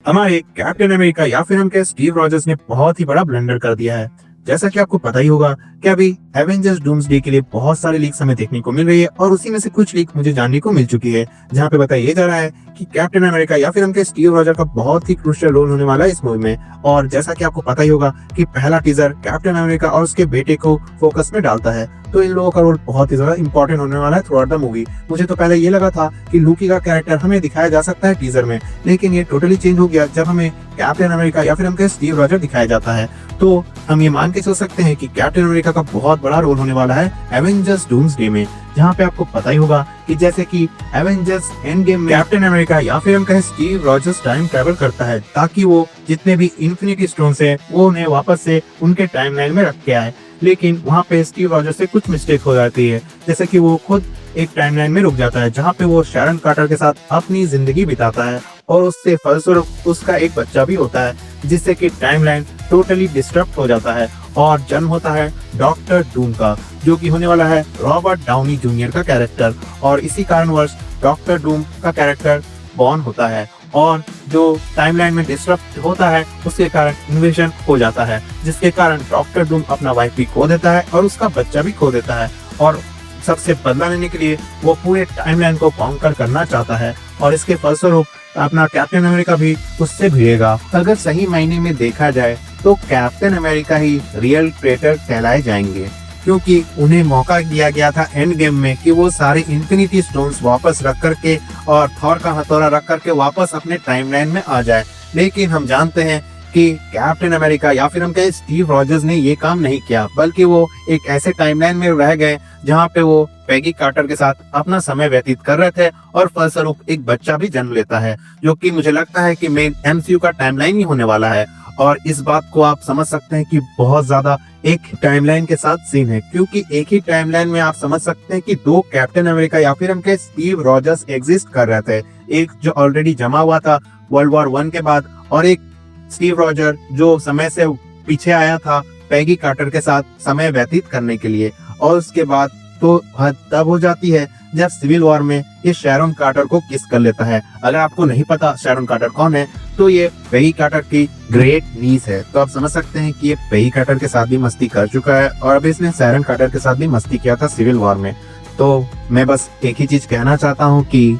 हमारे captain America या फिर हम कहें स्टीव रॉजर्स ने बहुत ही बड़ा ब्लंडर कर दिया है। जैसा कि आपको पता ही होगा कि अभी एवेंजर्स डूम्सडे के लिए बहुत सारे लीक्स हमें देखने को मिल रही है और उसी में से कुछ लीक मुझे जानने को मिल चुकी है, जहां पे बताया जा रहा है कि कैप्टन अमेरिका या फिर हम कहें स्टीव रॉजर का बहुत ही क्रूशियल रोल होने वाला है इस मूवी में। और जैसा कि आपको पता ही होगा कि पहला टीजर कैप्टन अमेरिका और उसके बेटे को फोकस में डालता है, तो इन लोगों का रोल बहुत ही ज्यादा इंपॉर्टेंट होने वाला है थ्रू आउट द मूवी। मुझे तो पहले ये लगा था कि लूकी का कैरेक्टर हमें दिखाया जा सकता है टीजर में, लेकिन ये टोटली चेंज हो गया जब हमें कैप्टन अमेरिका या फिर हम कहें स्टीव रॉजर दिखाया जाता है। तो हम ये मान के चल सकते हैं कि कैप्टन अमेरिका का बहुत बड़ा रोल होने वाला है एवेंजर्स डूम्सडे में, जहाँ पे आपको पता ही होगा कि जैसे कि एवेंजर्स एंड गेम में कैप्टन अमेरिका या फिर हम कहें स्टीव रॉजर्स टाइम ट्रैवल करता है ताकि वो जितने भी इन्फिनिटी स्टोन्स है वो उन्हें वापस से उनके टाइमलाइन में रख के आए। लेकिन वहाँ पे स्टीव रॉजर्स से कुछ मिस्टेक हो जाती है, जैसे कि वो खुद एक टाइमलाइन में रुक जाता है जहाँ पे वो शैरन कार्टर के साथ अपनी जिंदगी बिताता है और उससे फलस्वरूप उसका एक बच्चा भी होता है, जिससे कि टाइमलाइन टोटली डिस्टर्ब हो जाता है और जन्म होता है डॉक्टर डूम का, जो कि होने वाला है रॉबर्ट डाउनी जूनियर का कैरेक्टर। और इसी कारणवश डॉक्टर डूम का कैरेक्टर बॉर्न होता है और जो टाइमलाइन में डिस्टर्ब होता है उसके कारण इन्वेजन हो जाता है, जिसके कारण डॉक्टर डूम अपना वाइफ भी खो देता है और उसका बच्चा भी खो देता है। और सबसे बदला लेने के लिए वो पूरे टाइमलाइन को काउंटर करना चाहता है और इसके फलस्वरूप अपना कैप्टन अमेरिका भी उससे भिड़ेगा। अगर सही मायने में देखा जाए तो कैप्टन अमेरिका ही रियल ट्रेटर कहलाए जाएंगे, क्योंकि उन्हें मौका दिया गया था एंड गेम में कि वो सारे इन्फिनिटी स्टोन्स वापस रख करके और थॉर का हथौड़ा रख करके वापस अपने टाइमलाइन में आ जाए। लेकिन हम जानते हैं कि कैप्टन अमेरिका या फिर हम कहें स्टीव रॉजर्स ने ये काम नहीं किया, बल्कि वो एक ऐसे टाइमलाइन में रह गए जहां पे वो पेगी कार्टर के साथ अपना समय व्यतीत कर रहे थे और फलस्वरूप एक बच्चा भी जन्म लेता है, जो कि मुझे लगता है कि मेन एमसीयू का टाइमलाइन ही होने वाला है। और इस बात को आप समझ सकते हैं कि बहुत ज्यादा एक टाइमलाइन के साथ सीन है, क्योंकि एक ही टाइमलाइन में आप समझ सकते हैं कि दो कैप्टन अमेरिका या फिर हम कहें स्टीव रॉजर्स एग्जिस्ट कर रहे थे। एक जो ऑलरेडी जमा हुआ था वर्ल्ड वॉर 1 के बाद, और एक स्टीव रॉजर जो समय से पीछे आया था पेगी कार्टर के साथ समय व्यतीत करने के लिए। और उसके बाद तो हद तब हो जाती है जब सिविल वॉर में ये शैरन कार्टर को किस कर लेता है। अगर आपको नहीं पता शैरन कार्टर कौन है, तो ये पेगी कार्टर की ग्रेट नीस है। तो आप समझ सकते हैं कि ये पेगी कार्टर के साथ भी मस्ती कर चुका है और अभी इसने शैरन कार्टर के साथ भी मस्ती किया था सिविल वॉर में। तो मैं बस एक ही चीज कहना चाहता हूँ कि